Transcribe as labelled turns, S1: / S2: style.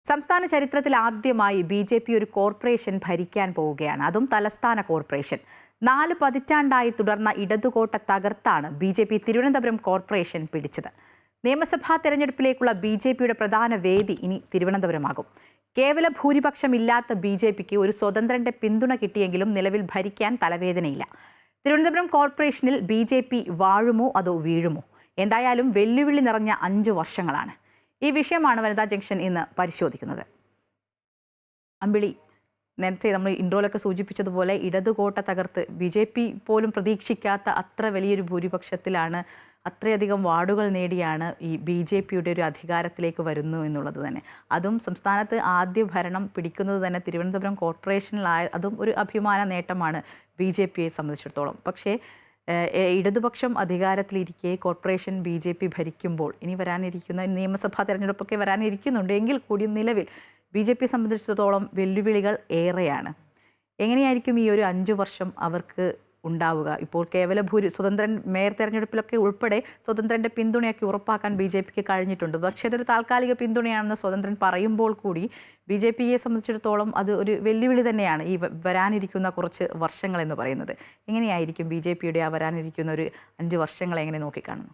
S1: സംസ്ഥാന ചരിത്രത്തിൽ ആദ്യമായി ബി.ജെ.പി. ഒരു കോർപ്പറേഷൻ ഭരിക്കാൻ പോവുകയാണ്. അതും തലസ്ഥാന കോർപ്പറേഷൻ. 4 പതിറ്റാണ്ടായി തുടർന്ന ഇടതുകോട്ട തകർത്താണ് ബി.ജെ.പി. തിരുവനന്തപുരം കോർപ്പറേഷൻ പിടിച്ചത്. നിയമസഭാ തെരഞ്ഞെടുപ്പിലേക്കുള്ള ബി.ജെ.പിയുടെ പ്രധാന വേദി ഇനി തിരുവനന്തപുരമാകും. കേവല ഭൂരിപക്ഷമില്ലാത്ത ബി.ജെ.പിക്ക് ഒരു സ്വതന്ത്രന്റെ പിന്തുണ കിട്ടിയെങ്കിലും നിലവിൽ ഭരിക്കാൻ തലവേദനയില്ല. തിരുവനന്തപുരം കോർപ്പറേഷനിൽ ബി.ജെ.പി. വാഴുമോ അതോ വീഴുമോ? എന്തായാലും വെല്ലുവിളി നിറഞ്ഞ 5 വർഷങ്ങളാണ്. ഈ വിഷയമാണ് വനിതാ ജംഗ്ഷൻ ഇന്ന് പരിശോധിക്കുന്നത്. അമ്പിളി, നേരത്തെ നമ്മൾ ഇൻട്രോയിലൊക്കെ സൂചിപ്പിച്ചതുപോലെ ഇടതുകോട്ട തകർത്ത് ബി.ജെ.പി. പോലും പ്രതീക്ഷിക്കാത്ത അത്ര വലിയൊരു ഭൂരിപക്ഷത്തിലാണ്, അത്രയധികം വാർഡുകൾ നേടിയാണ് ഈ ബി.ജെ.പിയുടെ ഒരു അധികാരത്തിലേക്ക് വരുന്നു എന്നുള്ളത് തന്നെ. അതും സംസ്ഥാനത്ത് ആദ്യ ഭരണം പിടിക്കുന്നത് തന്നെ തിരുവനന്തപുരം കോർപ്പറേഷനിലായ അതും ഒരു അഭിമാന നേട്ടമാണ് ബി.ജെ.പിയെ സംബന്ധിച്ചിടത്തോളം. പക്ഷേ ഇടതുപക്ഷം അധികാരത്തിലിരിക്കെ കോർപ്പറേഷൻ ബി.ജെ.പി. ഭരിക്കുമ്പോൾ ഇനി വരാനിരിക്കുന്ന നിയമസഭാ തെരഞ്ഞെടുപ്പൊക്കെ വരാനിരിക്കുന്നുണ്ട്. എങ്കിൽ കൂടിയും നിലവിൽ ബി.ജെ.പിയെ സംബന്ധിച്ചിടത്തോളം വെല്ലുവിളികൾ ഏറെയാണ്. എങ്ങനെയായിരിക്കും ഈ ഒരു 5 വർഷം അവർക്ക് ഉണ്ടാവുക? ഇപ്പോൾ കേവല സ്വതന്ത്രൻ മേയർ തെരഞ്ഞെടുപ്പിലൊക്കെ ഉൾപ്പെടെ സ്വതന്ത്രൻ്റെ പിന്തുണയൊക്കെ ഉറപ്പാക്കാൻ ബി.ജെ.പിക്ക് കഴിഞ്ഞിട്ടുണ്ട്. പക്ഷേ അതൊരു താൽക്കാലിക പിന്തുണയാണെന്ന് സ്വതന്ത്രൻ പറയുമ്പോൾ കൂടി ബി.ജെ.പിയെ സംബന്ധിച്ചിടത്തോളം അത് ഒരു വെല്ലുവിളി തന്നെയാണ് ഈ വരാനിരിക്കുന്ന കുറച്ച് വർഷങ്ങൾ എന്ന് പറയുന്നത്. എങ്ങനെയായിരിക്കും ബി.ജെ.പിയുടെ ആ വരാനിരിക്കുന്ന ഒരു 5 വർഷങ്ങളെ എങ്ങനെ നോക്കിക്കാണുന്നു?